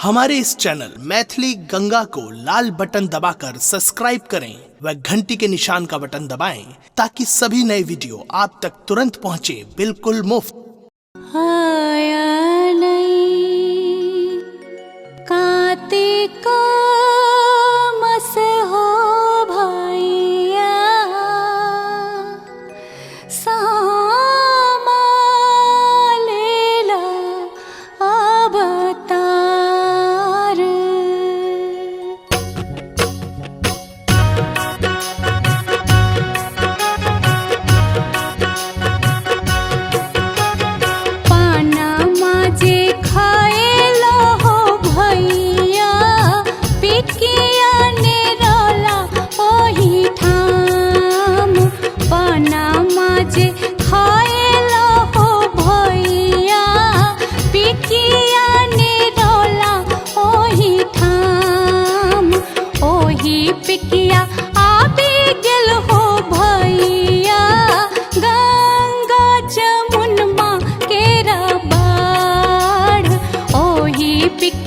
हमारे इस चैनल मैथिली गंगा को लाल बटन दबाकर सब्सक्राइब करें व घंटी के निशान का बटन दबाएं ताकि सभी नए वीडियो आप तक तुरंत पहुंचे बिल्कुल मुफ्त। कार्तिक मस हो भैया सामा लेला अवतार। पाना माजे खाएला हो भैया पिकिया ने रोला ओही ठाम। पाना माजे खाएला हो भैया पिकिया ने रोला ओही ठाम। ओही पिकिया आबे गेल हो भैया गंगा जमुनमा केरा बाढ़। ओही पिक